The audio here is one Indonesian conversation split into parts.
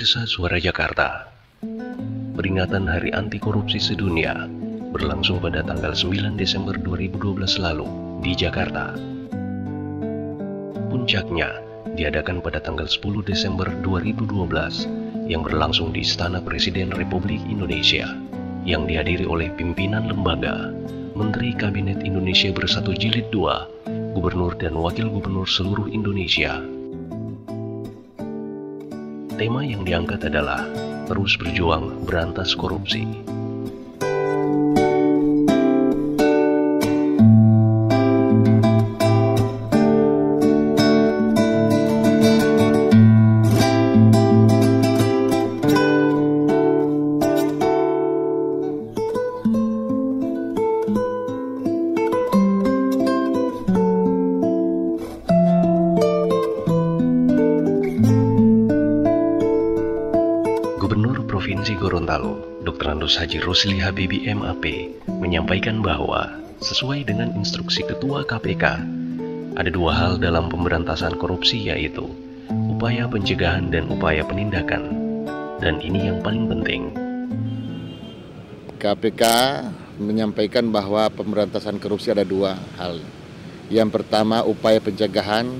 Desa Suara Jakarta. Peringatan Hari Anti Korupsi Sedunia berlangsung pada tanggal 9 Desember 2012 lalu di Jakarta. Puncaknya diadakan pada tanggal 10 Desember 2012 yang berlangsung di Istana Presiden Republik Indonesia yang dihadiri oleh pimpinan lembaga, Menteri Kabinet Indonesia Bersatu Jilid 2, Gubernur dan Wakil Gubernur seluruh Indonesia. Tema yang diangkat adalah terus berjuang berantas korupsi. Gubernur Provinsi Gorontalo, Dr. Andos Haji Rosli Habibi MAP, menyampaikan bahwa sesuai dengan instruksi Ketua KPK, ada dua hal dalam pemberantasan korupsi, yaitu upaya pencegahan dan upaya penindakan. Dan ini yang paling penting. KPK menyampaikan bahwa pemberantasan korupsi ada dua hal. Yang pertama upaya pencegahan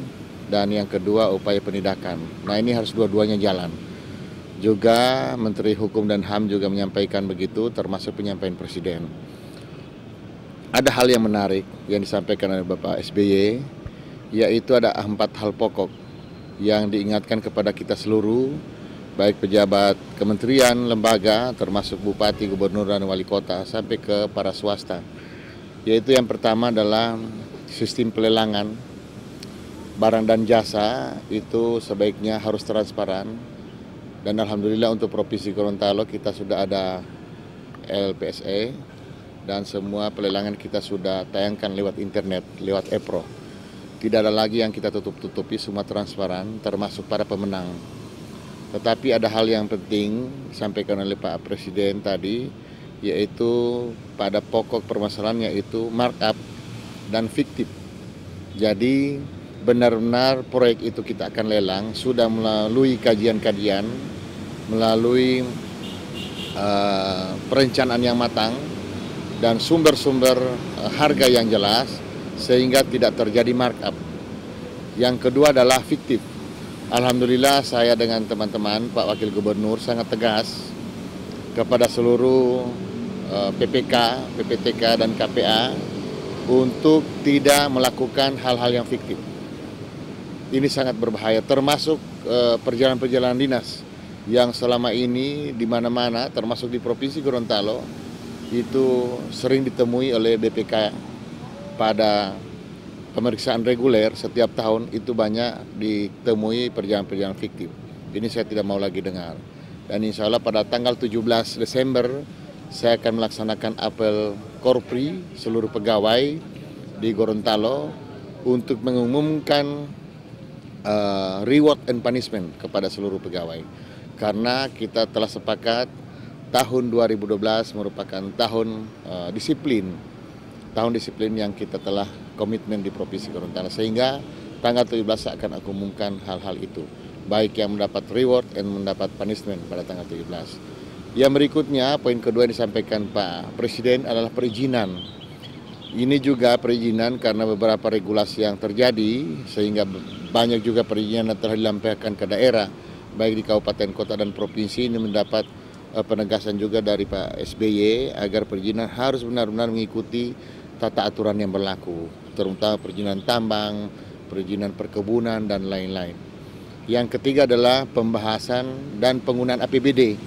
dan yang kedua upaya penindakan. Nah, ini harus dua-duanya jalan. Juga Menteri Hukum dan HAM juga menyampaikan begitu, termasuk penyampaian Presiden. Ada hal yang menarik yang disampaikan oleh Bapak SBY, yaitu ada 4 hal pokok yang diingatkan kepada kita seluruh, baik pejabat kementerian, lembaga, termasuk Bupati, Gubernur, dan Wali Kota, sampai ke para swasta. Yaitu yang pertama adalah sistem pelelangan barang dan jasa itu sebaiknya harus transparan. Dan Alhamdulillah untuk Provinsi Gorontalo kita sudah ada LPSE dan semua pelelangan kita sudah tayangkan lewat internet, lewat e-Pro. Tidak ada lagi yang kita tutup-tutupi, semua transparan termasuk para pemenang. Tetapi ada hal yang penting disampaikan oleh Pak Presiden tadi, yaitu pada pokok permasalahannya itu markup dan fiktif. Jadi benar-benar proyek itu kita akan lelang, sudah melalui kajian-kajian, melalui perencanaan yang matang, dan sumber-sumber harga yang jelas, sehingga tidak terjadi markup. Yang kedua adalah fiktif. Alhamdulillah saya dengan teman-teman Pak Wakil Gubernur sangat tegas kepada seluruh PPK, PPTK, dan KPA untuk tidak melakukan hal-hal yang fiktif. Ini sangat berbahaya, termasuk perjalanan-perjalanan dinas yang selama ini di mana-mana, termasuk di Provinsi Gorontalo, itu sering ditemui oleh BPK pada pemeriksaan reguler setiap tahun, itu banyak ditemui perjalanan-perjalanan fiktif. Ini saya tidak mau lagi dengar. Dan insya Allah pada tanggal 17 Desember saya akan melaksanakan apel Korpri seluruh pegawai di Gorontalo untuk mengumumkan reward and punishment kepada seluruh pegawai. Karena kita telah sepakat tahun 2012 merupakan tahun disiplin. Tahun disiplin yang kita telah komitmen di Provinsi Gorontalo. Sehingga tanggal 17 saya akan umumkan hal-hal itu. Baik yang mendapat reward dan mendapat punishment pada tanggal 17. Yang berikutnya, poin kedua yang disampaikan Pak Presiden adalah perizinan. Ini juga perizinan karena beberapa regulasi yang terjadi, sehingga banyak juga perizinan yang telah dilampirkan ke daerah, baik di kabupaten, kota, dan provinsi. Ini mendapat penegasan juga dari Pak SBY agar perizinan harus benar-benar mengikuti tata aturan yang berlaku, terutama perizinan tambang, perizinan perkebunan, dan lain-lain. Yang ketiga adalah pembahasan dan penggunaan APBD,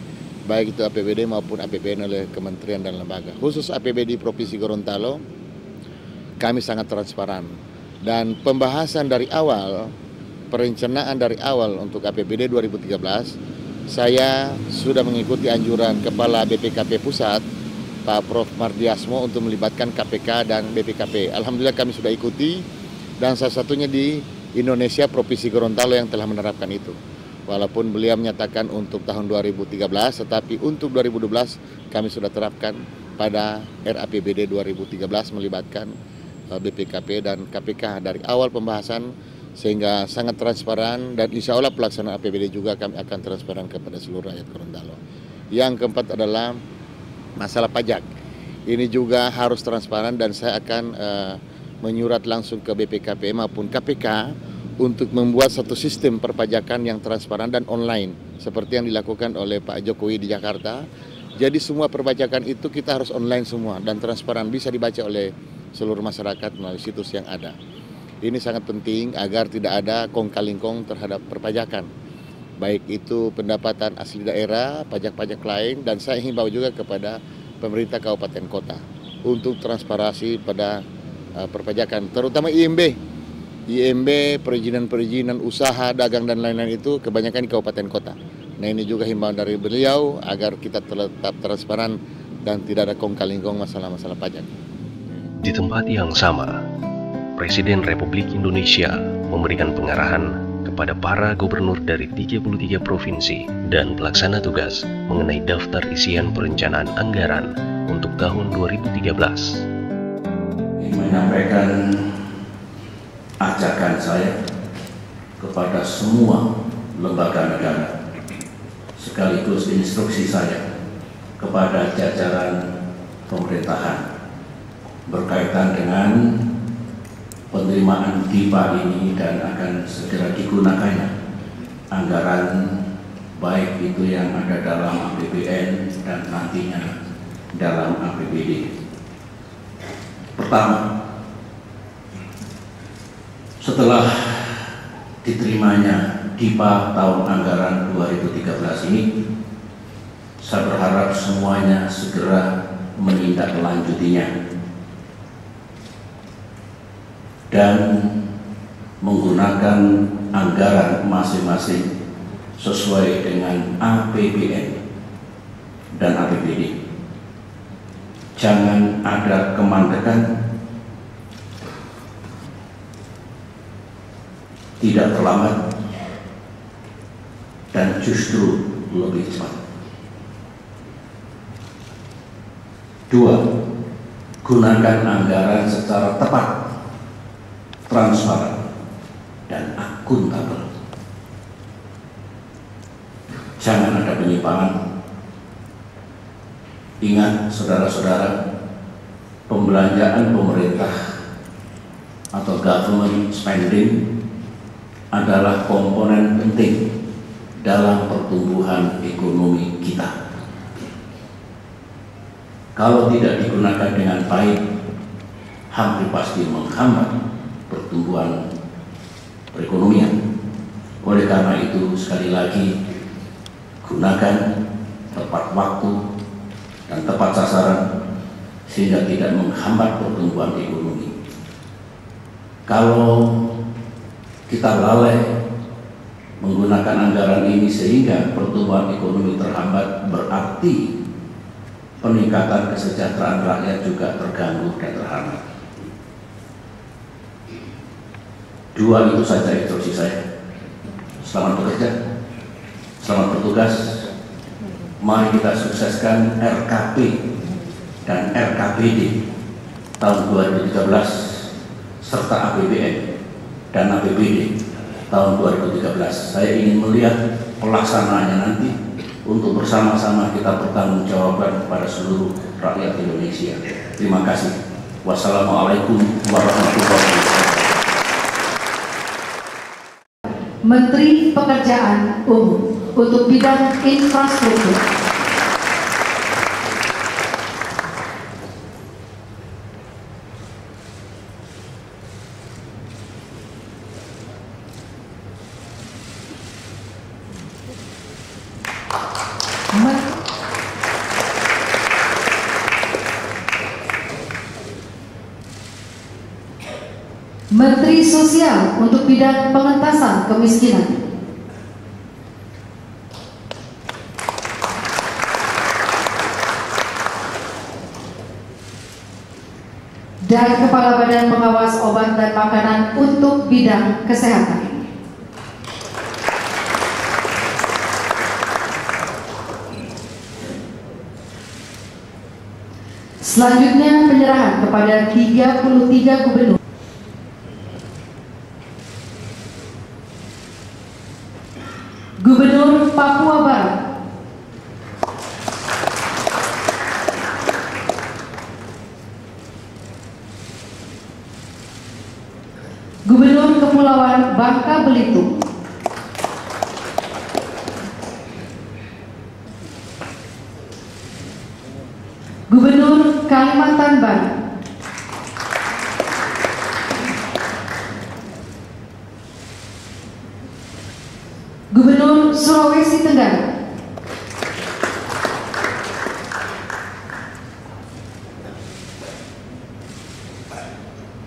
baik itu APBD maupun APBN oleh kementerian dan lembaga. Khusus APBD Provinsi Gorontalo, kami sangat transparan. Dan pembahasan dari awal, perencanaan dari awal untuk APBD 2013, saya sudah mengikuti anjuran Kepala BPKP Pusat, Pak Prof. Mardiasmo, untuk melibatkan KPK dan BPKP. Alhamdulillah kami sudah ikuti, dan salah satunya di Indonesia Provinsi Gorontalo yang telah menerapkan itu. Walaupun beliau menyatakan untuk tahun 2013, tetapi untuk 2012 kami sudah terapkan pada RAPBD 2013 melibatkan BPKP dan KPK. Dari awal pembahasan sehingga sangat transparan, dan insya Allah pelaksanaan APBD juga kami akan transparan kepada seluruh rakyat Gorontalo. Yang keempat adalah masalah pajak. Ini juga harus transparan, dan saya akan menyurat langsung ke BPKP maupun KPK untuk membuat satu sistem perpajakan yang transparan dan online seperti yang dilakukan oleh Pak Jokowi di Jakarta. Jadi semua perpajakan itu kita harus online semua dan transparan, bisa dibaca oleh seluruh masyarakat melalui situs yang ada. Ini sangat penting agar tidak ada kong-kali-kong terhadap perpajakan, baik itu pendapatan asli daerah, pajak-pajak lain, dan saya himbau juga kepada pemerintah kabupaten kota untuk transparansi pada perpajakan, terutama IMB, perizinan-perizinan usaha, dagang, dan lain-lain itu kebanyakan di kabupaten kota. Nah, ini juga himbauan dari beliau agar kita tetap transparan dan tidak ada kong-kali-kong masalah-masalah pajak. Di tempat yang sama, Presiden Republik Indonesia memberikan pengarahan kepada para gubernur dari 33 provinsi dan pelaksana tugas mengenai daftar isian perencanaan anggaran untuk tahun 2013. Menyampaikan ajakan saya kepada semua lembaga negara, sekaligus instruksi saya kepada jajaran pemerintahan berkaitan dengan penerimaan DIPA ini dan akan segera digunakannya anggaran baik itu yang ada dalam APBN dan nantinya dalam APBD. Pertama, setelah diterimanya DIPA tahun anggaran 2013 ini, saya berharap semuanya segera menindaklanjutinya dan menggunakan anggaran masing-masing sesuai dengan APBN dan APBD. Jangan ada kemandekan, tidak terlambat, dan justru lebih cepat. 2. Gunakan anggaran secara tepat, transparan, dan akuntabel. Jangan ada penyimpangan. Ingat saudara-saudara, pembelanjaan pemerintah atau government spending adalah komponen penting dalam pertumbuhan ekonomi kita. Kalau tidak digunakan dengan baik, hampir pasti menghambat pertumbuhan perekonomian. Oleh karena itu, sekali lagi, gunakan tepat waktu dan tepat sasaran sehingga tidak menghambat pertumbuhan ekonomi. Kalau kita lalai menggunakan anggaran ini sehingga pertumbuhan ekonomi terhambat, berarti peningkatan kesejahteraan rakyat juga terganggu dan terhambat. 2 itu saja instruksi saya. Selamat bekerja, selamat bertugas. Mari kita sukseskan RKP dan RKPD tahun 2013 serta APBN dan APBD tahun 2013. Saya ingin melihat pelaksanaannya nanti untuk bersama-sama kita bertanggungjawabkan kepada seluruh rakyat Indonesia. Terima kasih. Wassalamualaikum warahmatullahi wabarakatuh. Menteri Pekerjaan Umum untuk bidang infrastruktur. Menteri Sosial untuk bidang pengentasan kemiskinan. Dan Kepala Badan Pengawas Obat dan Makanan untuk bidang kesehatan. Selanjutnya penyerahan kepada 33 gubernur. Papua Barat. Gubernur Kepulauan Bangka Belitung. Gubernur Kalimantan Barat. Gubernur Sulawesi Tenggara.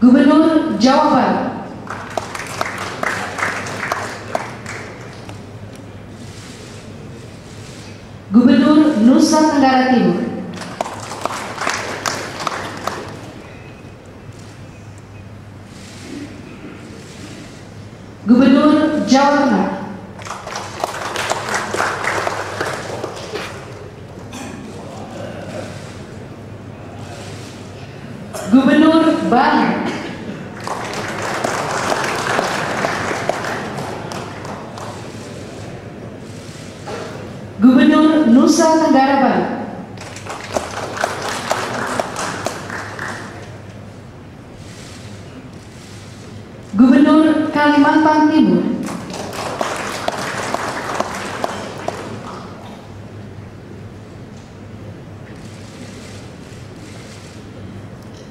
Gubernur Jawa Barat. Gubernur Nusa Tenggara Timur. Gubernur Jawa Tengah. Gubernur Bali. Gubernur Nusa Tenggara Barat. Gubernur Kalimantan Timur.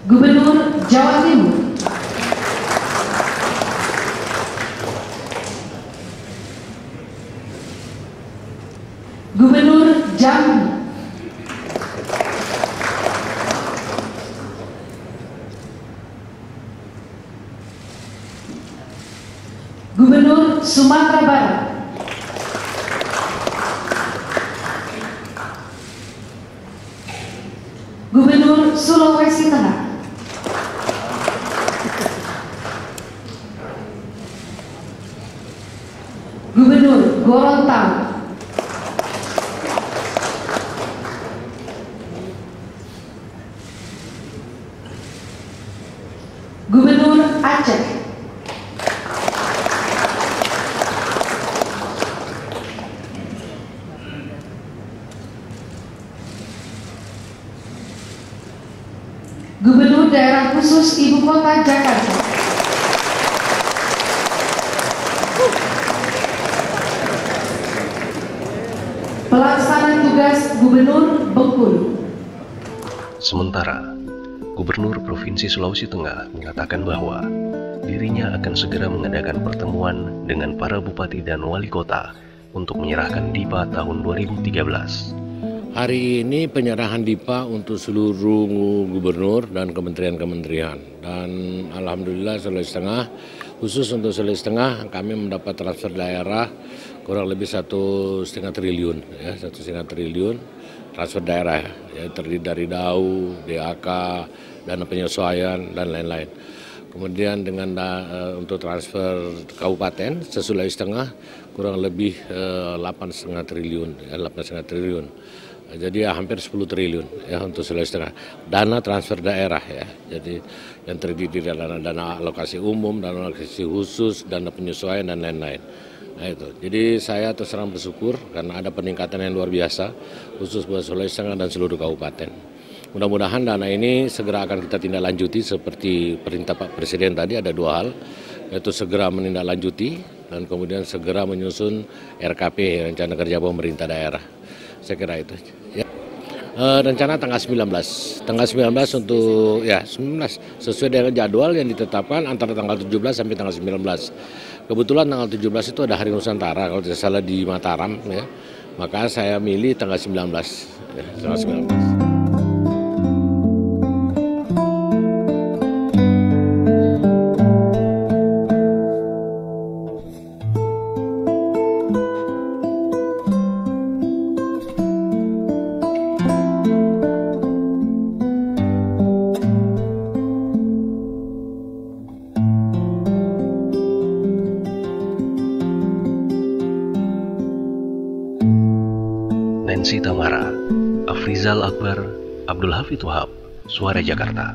Gubernur Jawa Timur. Gubernur Jambi. Gubernur Sumatera Barat. Gubernur Sulawesi Tengah. Gubernur Gorontalo. Gubernur Aceh. Gubernur Daerah Khusus Ibu Kota Jakarta. Pelaksana tugas Gubernur Bengkulu. Sementara, Gubernur Provinsi Sulawesi Tengah mengatakan bahwa dirinya akan segera mengadakan pertemuan dengan para bupati dan wali kota untuk menyerahkan DIPA tahun 2013. Hari ini penyerahan DIPA untuk seluruh gubernur dan kementerian-kementerian. Dan alhamdulillah Sulawesi Tengah, khusus untuk Sulawesi Tengah, kami mendapat transfer daerah kurang lebih 1,5 triliun, ya, 1,5 triliun transfer daerah, ya, terdiri dari DAU, DAK, dana penyesuaian dan lain-lain. Kemudian dengan untuk transfer kabupaten se-Sulawesi Tengah kurang lebih 8,5 triliun, ya, 8,5 triliun. Jadi ya, hampir 10 triliun ya untuk Sulawesi Tengah. Dana transfer daerah ya. Jadi yang terdiri dari dana alokasi umum, dana alokasi khusus, dana penyesuaian dan lain-lain. Nah itu. Jadi saya terus terang bersyukur karena ada peningkatan yang luar biasa khusus buat Sulawesi Tengah dan seluruh kabupaten. Mudah-mudahan dana ini segera akan kita tindak lanjuti seperti perintah Pak Presiden tadi, ada 2 hal, yaitu segera menindaklanjuti dan kemudian segera menyusun RKP, rencana kerja pemerintah daerah. Saya kira itu. Ya. Rencana tanggal 19 untuk ya 19 sesuai dengan jadwal yang ditetapkan antara tanggal 17 sampai tanggal 19. Kebetulan tanggal 17 itu ada Hari Nusantara kalau tidak salah di Mataram ya. Maka saya milih tanggal 19 ya, tanggal 19. Nancy Tamara, Afrizal Akbar, Abdul Hafidh Wahab, Suara Jakarta.